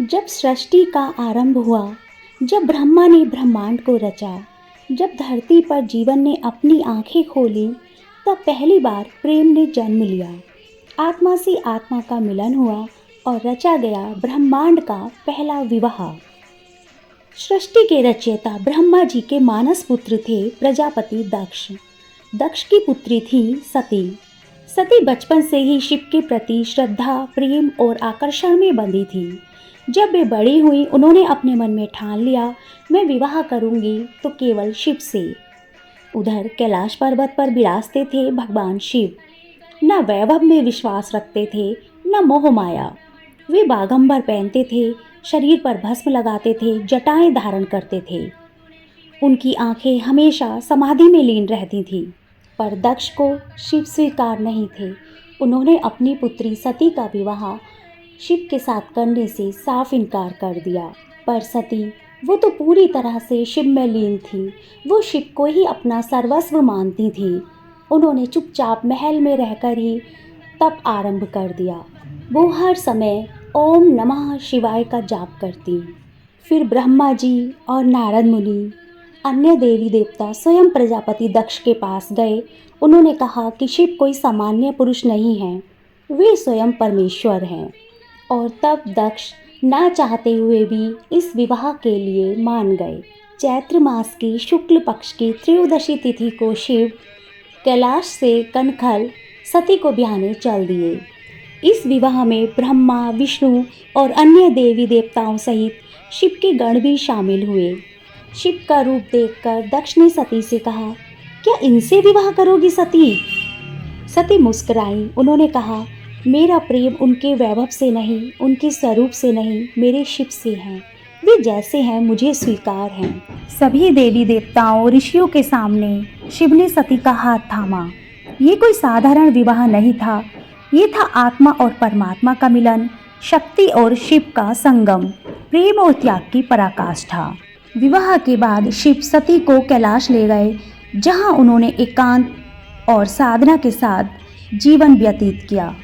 जब सृष्टि का आरंभ हुआ, जब ब्रह्मा ने ब्रह्मांड को रचा, जब धरती पर जीवन ने अपनी आंखें खोली, तब पहली बार प्रेम ने जन्म लिया। आत्मा से आत्मा का मिलन हुआ और रचा गया ब्रह्मांड का पहला विवाह। सृष्टि के रचयिता ब्रह्मा जी के मानस पुत्र थे प्रजापति दक्ष। दक्ष की पुत्री थी सती। सती बचपन से ही शिव के प्रति श्रद्धा, प्रेम और आकर्षण में बंधी थी। जब वे बड़ी हुई, उन्होंने अपने मन में ठान लिया, मैं विवाह करूंगी तो केवल शिव से। उधर कैलाश पर्वत पर विराजते थे भगवान शिव। न वैभव में विश्वास रखते थे, न मोह माया। वे बागंबर पहनते थे, शरीर पर भस्म लगाते थे, जटाएं धारण करते थे। उनकी आंखें हमेशा समाधि में लीन रहती थीं। पर दक्ष को शिव स्वीकार नहीं थे। उन्होंने अपनी पुत्री सती का विवाह शिव के साथ करने से साफ इनकार कर दिया। पर सती, वो तो पूरी तरह से शिव में लीन थी। वो शिव को ही अपना सर्वस्व मानती थी। उन्होंने चुपचाप महल में रहकर ही तप आरंभ कर दिया। वो हर समय ओम नमः शिवाय का जाप करती। फिर ब्रह्मा जी और नारद मुनि, अन्य देवी देवता स्वयं प्रजापति दक्ष के पास गए। उन्होंने कहा कि शिव कोई सामान्य पुरुष नहीं है, वे स्वयं परमेश्वर हैं। और तब दक्ष ना चाहते हुए भी इस विवाह के लिए मान गए। चैत्र मास की शुक्ल पक्ष की त्रयोदशी तिथि को शिव कैलाश से कनखल सती को ब्याहने चल दिए। इस विवाह में ब्रह्मा, विष्णु और अन्य देवी देवताओं सहित शिव के गण भी शामिल हुए। शिव का रूप देखकर दक्ष ने सती से कहा, क्या इनसे विवाह करोगी सती? सती मुस्कुराई। उन्होंने कहा, मेरा प्रेम उनके वैभव से नहीं, उनके स्वरूप से नहीं, मेरे शिव से है। वे जैसे हैं मुझे स्वीकार हैं। सभी देवी देवताओं, ऋषियों के सामने शिव ने सती का हाथ थामा। ये कोई साधारण विवाह नहीं था, ये था आत्मा और परमात्मा का मिलन, शक्ति और शिव का संगम, प्रेम और त्याग की पराकाष्ठा। विवाह के बाद शिव सती को कैलाश ले गए, जहां उन्होंने एकांत और साधना के साथ जीवन व्यतीत किया।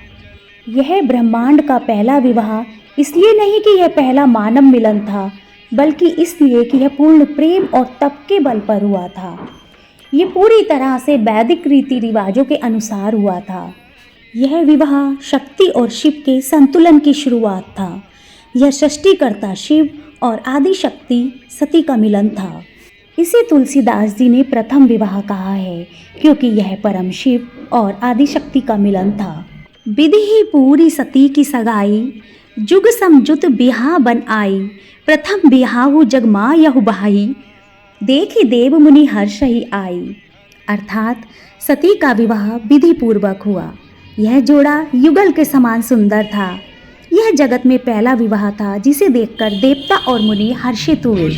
यह ब्रह्मांड का पहला विवाह इसलिए नहीं कि यह पहला मानव मिलन था, बल्कि इसलिए कि यह पूर्ण प्रेम और तप के बल पर हुआ था। ये पूरी तरह से वैदिक रीति रिवाजों के अनुसार हुआ था। यह विवाह शक्ति और शिव के संतुलन की शुरुआत था। यह सृष्टिकर्ता शिव और आदि शक्ति सती का मिलन था। इसे तुलसीदास जी ने प्रथम विवाह कहा है, क्योंकि यह परम शिव और आदि शक्ति का मिलन था। विधि ही पूरी सती की सगाई, जुग समझुत बिहा बन आई। प्रथम बिहाहु जग माँ यहु बहाई, देखी देव मुनि हर्ष ही आई। अर्थात सती का विवाह विधि पूर्वक हुआ। यह जोड़ा युगल के समान सुंदर था। यह जगत में पहला विवाह था जिसे देखकर देवता और मुनि हर्षित हुए।